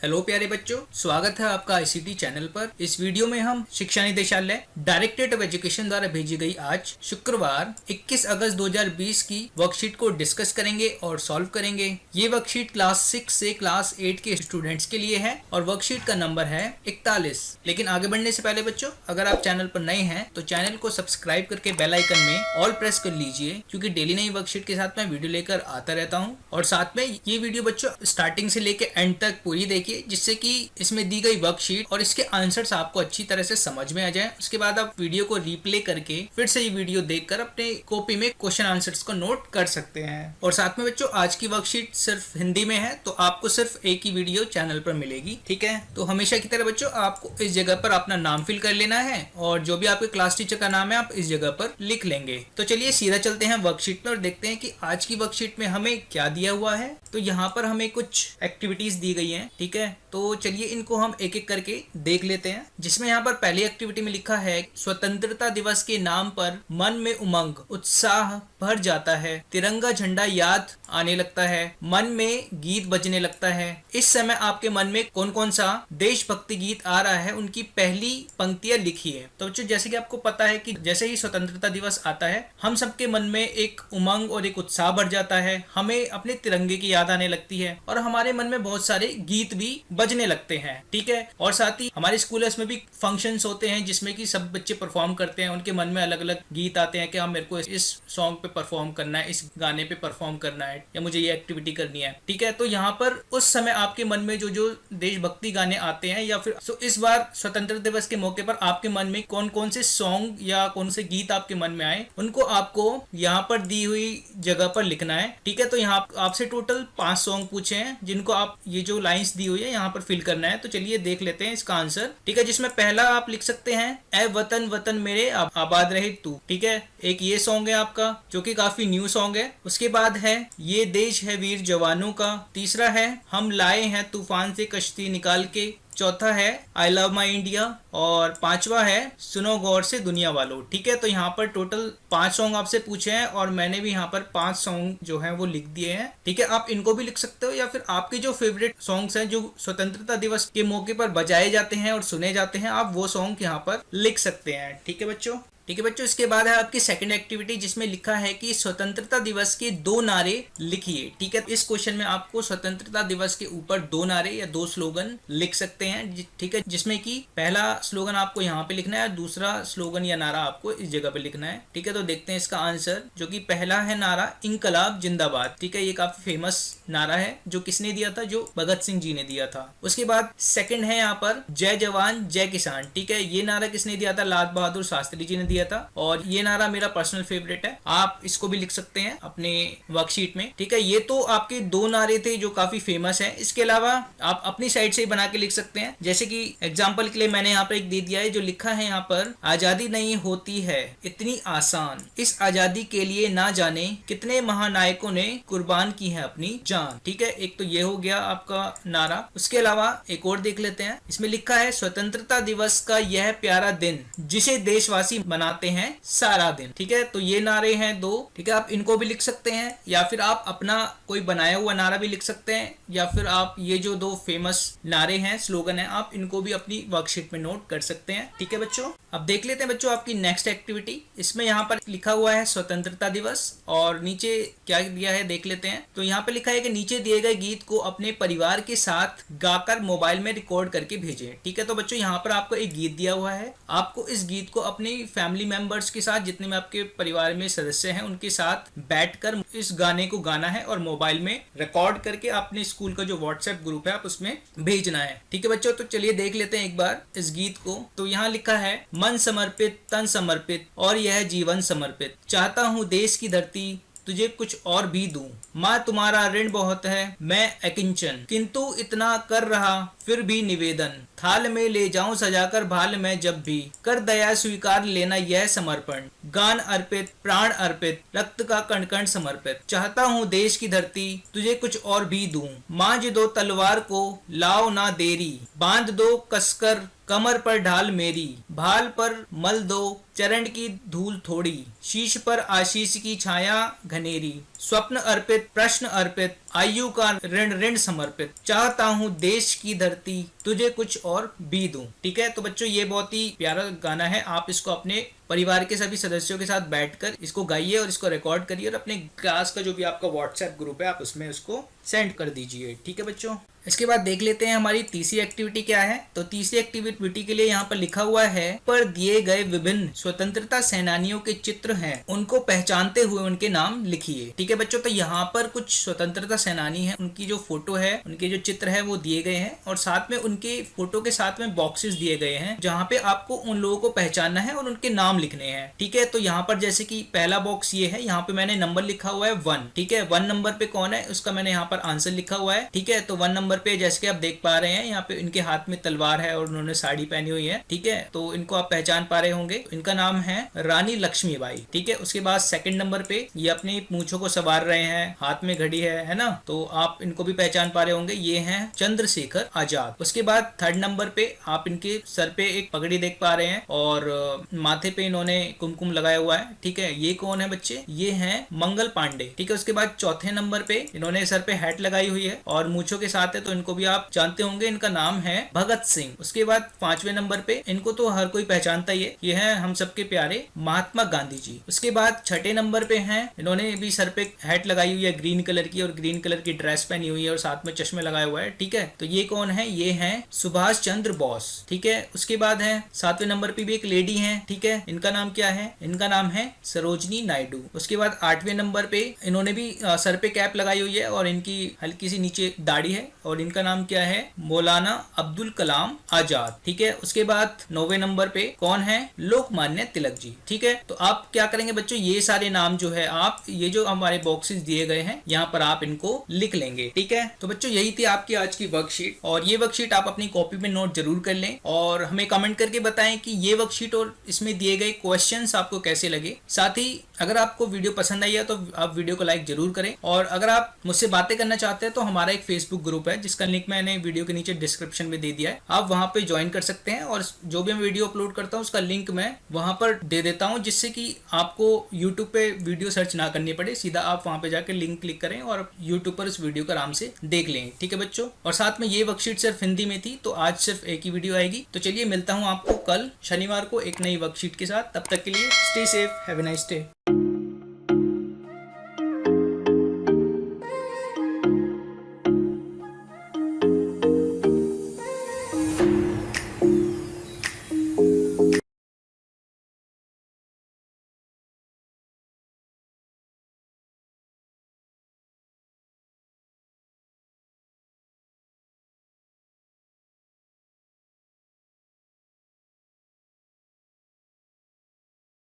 Hello प्यारे बच्चों, स्वागत है आपका आईसीटी चैनल पर। इस वीडियो में हम शिक्षा निदेशालय डायरेक्टरेट ऑफ एजुकेशन द्वारा भेजी गई आज शुक्रवार 21 अगस्त 2020 की वर्कशीट को डिस्कस करेंगे और सॉल्व करेंगे। ये वर्कशीट क्लास 6 से क्लास 8 के स्टूडेंट्स के लिए है और वर्कशीट का नंबर है 41। लेकिन आगे बढ़ने से पहले बच्चों, अगर आप चैनल पर नए हैं तो चैनल को सब्सक्राइब करके बेल आइकन में ऑल प्रेस कर लीजिए, क्योंकि डेली नई वर्कशीट के साथ मैं वीडियो लेकर आता रहता हूँ। और साथ में ये वीडियो बच्चों स्टार्टिंग से लेकर एंड तक पूरी देखिए, जिससे कि इसमें दी गई वर्कशीट और इसके आंसर्स आपको अच्छी तरह से समझ में आ जाए। उसके बाद आप वीडियो को रिप्ले करके फिर से ये वीडियो देखकर अपने कॉपी में क्वेश्चन आंसर्स को नोट कर सकते हैं। और साथ में बच्चों, आज की वर्कशीट सिर्फ हिंदी में है, तो आपको सिर्फ एक ही वीडियो चैनल पर मिलेगी, ठीक है। तो हमेशा की तरह बच्चों, आपको इस जगह पर अपना नाम फिल कर लेना है और जो भी आपके क्लास टीचर का नाम है आप इस जगह पर लिख लेंगे। तो चलिए सीधा चलते हैं वर्कशीट पर और देखते हैं कि आज की वर्कशीट में हमें क्या दिया हुआ है। तो यहाँ पर हमें कुछ एक्टिविटीज दी गई हैं, ठीक है। तो चलिए इनको हम एक एक करके देख लेते हैं। जिसमें यहाँ पर पहली एक्टिविटी में लिखा है, स्वतंत्रता दिवस के नाम पर मन में उमंग उत्साह भर जाता है, तिरंगा झंडा याद आने लगता है, मन में गीत बजने लगता है। इस समय आपके मन में कौन कौन सा देशभक्ति गीत आ रहा है, उनकी पहली पंक्तियां लिखिए। तो बच्चों, जैसे कि आपको पता है कि जैसे ही स्वतंत्रता दिवस आता है, हम सबके मन में एक उमंग और एक उत्साह भर जाता है, हमें अपने तिरंगे की याद आने लगती है और हमारे मन में बहुत सारे गीत भी बजने लगते हैं, ठीक है। और साथ ही हमारे स्कूल में भी फंक्शंस होते हैं जिसमें कि सब बच्चे परफॉर्म करते हैं। उनके मन में अलग अलग गीत आते हैं कि हाँ, मेरे को इस सॉन्ग पे परफॉर्म करना है, इस गाने पे परफॉर्म करना है, या मुझे ये एक्टिविटी करनी है, ठीक है। तो यहाँ पर उस समय आपके मन में जो जो देशभक्ति गाने आते हैं, या फिर इस बार स्वतंत्रता दिवस के मौके पर आपके मन में कौन कौन से सॉन्ग या कौन से गीत आपके मन में आए, उनको आपको यहाँ पर दी हुई जगह पर लिखना है, ठीक है। तो यहाँ आपसे टोटल 5 सॉन्ग पूछे हैं, जिनको आप ये जो लाइंस दी हुई है यहाँ पर फिल करना है। तो चलिए देख लेते हैं इसका आंसर, ठीक है। जिसमें पहला आप लिख सकते हैं, ए वतन वतन मेरे आबाद रहे तू, ठीक है। एक ये सॉन्ग है आपका, जो कि काफी न्यू सॉन्ग है। उसके बाद है, ये देश है वीर जवानों का। तीसरा है, हम लाए हैं तूफान से कश्ती निकाल के। चौथा है, आई लव माई इंडिया। और पांचवा है, सुनो गौर से दुनिया वालों, ठीक है। तो यहाँ पर टोटल 5 सॉन्ग आपसे पूछे हैं और मैंने भी यहाँ पर 5 सॉन्ग जो हैं वो लिख दिए हैं, ठीक है। आप इनको भी लिख सकते हो, या फिर आपके जो फेवरेट सॉन्ग्स हैं जो स्वतंत्रता दिवस के मौके पर बजाए जाते हैं और सुने जाते हैं, आप वो सॉन्ग यहाँ पर लिख सकते हैं, ठीक है बच्चों। ठीक है बच्चों, इसके बाद है आपकी सेकंड एक्टिविटी, जिसमें लिखा है कि स्वतंत्रता दिवस के 2 नारे लिखिए, ठीक है। इस क्वेश्चन में आपको स्वतंत्रता दिवस के ऊपर 2 नारे या 2 स्लोगन लिख सकते हैं, ठीक है। जिसमें कि पहला स्लोगन आपको यहाँ पे लिखना है, दूसरा स्लोगन या नारा आपको इस जगह पे लिखना है, ठीक है। तो देखते हैं इसका आंसर, जो कि पहला है नारा, इंकलाब जिंदाबाद, ठीक है। ये काफी फेमस नारा है, जो किसने दिया था, जो भगत सिंह जी ने दिया था। उसके बाद सेकंड है यहाँ पर, जय जवान जय किसान, ठीक है। ये नारा किसने दिया था, लाल बहादुर शास्त्री जी ने दिया था। और ये नारा मेरा पर्सनल फेवरेट है, आप इसको भी लिख सकते हैं अपने वर्कशीट में, ठीक है। ये तो आपके 2 नारे थे जो काफी फेमस है। इसके अलावा आप अपनी साइड से बना के लिख सकते हैं, जैसे कि एग्जांपल के लिए मैंने यहाँ पर एक दे दिया है, जो लिखा है यहाँ पर, आजादी नहीं होती है इतनी आसान, इस आजादी के लिए ना जाने कितने महानायकों ने कुर्बान की है अपनी जान, ठीक है। एक तो ये हो गया आपका नारा। उसके अलावा एक और देख लेते हैं, इसमें लिखा है, स्वतंत्रता दिवस का यह प्यारा दिन जिसे देशवासी मनाते हैं सारा दिन, ठीक है। तो ये नारे हैं 2, ठीक है। आप इनको भी लिख सकते हैं, या फिर आप अपना कोई बनाया हुआ नारा भी लिख सकते हैं, या फिर आप ये जो 2 फेमस नारे हैं, स्लोगन है, आप इनको भी अपनी वर्कशीट में नोट कर सकते हैं, ठीक है बच्चों। अब देख लेते हैं बच्चों आपकी नेक्स्ट एक्टिविटी। इसमें यहाँ पर लिखा हुआ है स्वतंत्रता दिवस, और नीचे क्या दिया है देख लेते हैं। तो यहाँ पे लिखा है कि नीचे दिए गए गीत को अपने परिवार के साथ गाकर मोबाइल में रिकॉर्ड करके भेजें, ठीक है। तो बच्चों, यहाँ पर आपको एक गीत दिया हुआ है, आपको इस गीत को अपनी फैमिली मेंबर्स के साथ, जितने में आपके परिवार में सदस्य हैं, उनके साथ बैठकर इस गाने को गाना है और मोबाइल में रिकॉर्ड करके अपने स्कूल का जो व्हाट्सएप ग्रुप है आप उसमें भेजना है, ठीक है बच्चों। तो चलिए देख लेते हैं एक बार इस गीत को। तो यहाँ लिखा है, मन समर्पित तन समर्पित और यह जीवन समर्पित, चाहता हूँ देश की धरती तुझे कुछ और भी दूं, माँ तुम्हारा ऋण बहुत है मैं अकिंचन, किंतु इतना कर रहा फिर भी निवेदन, थाल में ले जाऊं सजाकर भाल में जब भी, कर दया स्वीकार लेना यह समर्पण, गान अर्पित प्राण अर्पित रक्त का कण कण समर्पित, चाहता हूँ देश की धरती तुझे कुछ और भी दूं, मांझ दो तलवार को लाओ ना देरी, बांध दो कसकर कमर पर ढाल मेरी, भाल पर मल दो चरण की धूल थोड़ी, शीश पर आशीष की छाया घनेरी, स्वप्न अर्पित प्रश्न अर्पित, आयु का ऋण ऋण समर्पित, चाहता हूँ देश की धरती तुझे कुछ और भी दूं। ठीक है, तो बच्चों ये बहुत ही प्यारा गाना है। आप इसको अपने परिवार के सभी सदस्यों के साथ बैठकर इसको गाइए और इसको रिकॉर्ड करिए और अपने क्लास का जो भी आपका व्हाट्सएप ग्रुप है आप उसमें उसको सेंड कर दीजिए। ठीक है बच्चों, इसके बाद देख लेते हैं हमारी तीसरी एक्टिविटी क्या है। तो तीसरी एक्टिविटी के लिए यहाँ पर लिखा हुआ है, पर दिए गए विभिन्न स्वतंत्रता सेनानियों के चित्र हैं, उनको पहचानते हुए उनके नाम लिखिए। ठीक है बच्चों, तो यहाँ पर कुछ स्वतंत्रता सेनानी हैं, उनकी जो फोटो है, उनके जो चित्र है वो दिए गए हैं और साथ में उनके फोटो के साथ में बॉक्सेस दिए गए हैं जहाँ पे आपको उन लोगों को पहचानना है और उनके नाम लिखने हैं। ठीक है, तो यहाँ पर जैसे कि पहला बॉक्स ये है, यहाँ पे मैंने नंबर लिखा हुआ है 1। ठीक है, 1 नंबर पे कौन है उसका मैंने यहाँ पर आंसर लिखा हुआ है। ठीक है, तो 1 नंबर पे जैसे कि आप देख पा रहे हैं यहाँ पे इनके हाथ में तलवार है और उन्होंने साड़ी पहनी हुई है। ठीक है, तो इनको आप पहचान पा रहे होंगे, इनका नाम है रानी लक्ष्मीबाई। ठीक है, उसके बाद सेकंड नंबर पे ये अपनी पूंछों को संवार रहे हैं, हाथ में घड़ी है ना, तो आप इनको भी पहचान पा रहे होंगे, ये हैं चंद्रशेखर आजाद। उसके बाद थर्ड नंबर पे आप इनके सर पे एक पगड़ी देख पा रहे हैं और माथे पे इन्होंने कुमकुम लगाया हुआ है। ठीक है, ये कौन है बच्चे, ये हैं मंगल पांडे। ठीक है, उसके बाद चौथे नंबर पे इन्होंने सर पे हैट लगाई हुई है और मूंछों के साथ है, तो इनको भी आप जानते होंगे, इनका नाम है भगत सिंह। उसके बाद 5वें नंबर पे इनको तो हर कोई पहचानता ही है, ये है हम सबके प्यारे महात्मा गांधी जी। उसके बाद छठे नंबर पे हैं, इन्होंने भी सर पे हैट लगाई हुई है ग्रीन कलर की और ग्रीन कलर की ड्रेस पहनी हुई है और साथ में चश्मे लगाया हुआ है। ठीक है, तो ये कौन है, ये है सुभाष चंद्र बोस। ठीक है, उसके बाद है 7वें नंबर पे भी एक लेडी है। ठीक है, इनका नाम क्या है, इनका नाम है सरोजनी नायडू। उसके बाद 8वें नंबर पे इन्होंने भी सर पे कैप लगाई हुई है और इनकी हल्की सी नीचे दाढ़ी है और इनका नाम क्या है, मौलाना अब्दुल कलाम आजाद। ठीक है, उसके बाद 9वें नंबर पे कौन है, लोकमान्य तिलक जी। ठीक है, तो आप क्या करेंगे बच्चों, ये सारे नाम जो है आप ये जो हमारे बॉक्सेस दिए गए हैं यहाँ पर आप इनको लिख लेंगे। ठीक है, तो बच्चों यही थी आपकी आज की वर्कशीट और ये वर्कशीट आप अपनी कॉपी में नोट जरूर कर लें और हमें कमेंट करके बताएं कि ये वर्कशीट और इसमें दिए गए क्वेश्चंस आपको कैसे लगे। साथ ही अगर आपको वीडियो पसंद आई है तो आप वीडियो को लाइक जरूर करें और अगर आप मुझसे बातें करना चाहते हैं तो हमारा एक फेसबुक ग्रुप है जिसका लिंक मैंने वीडियो के नीचे डिस्क्रिप्शन में दे दिया है, आप वहां पे ज्वाइन कर सकते हैं और जो भी मैं वीडियो अपलोड करता हूं उसका लिंक मैं वहां पर दे देता हूं, जिससे कि आपको यूट्यूब पे वीडियो सर्च ना करनी पड़े, सीधा आप वहां पे जाकर लिंक क्लिक करें और यूट्यूब पर उस वीडियो को आराम से देख लें। ठीक है बच्चों, और साथ में ये वर्कशीट सिर्फ हिंदी में थी तो आज सिर्फ एक ही वीडियो आएगी। तो चलिए मिलता हूँ आपको कल शनिवार को एक नई वर्कशीट के साथ, तब तक के लिए stay safe, have a nice day.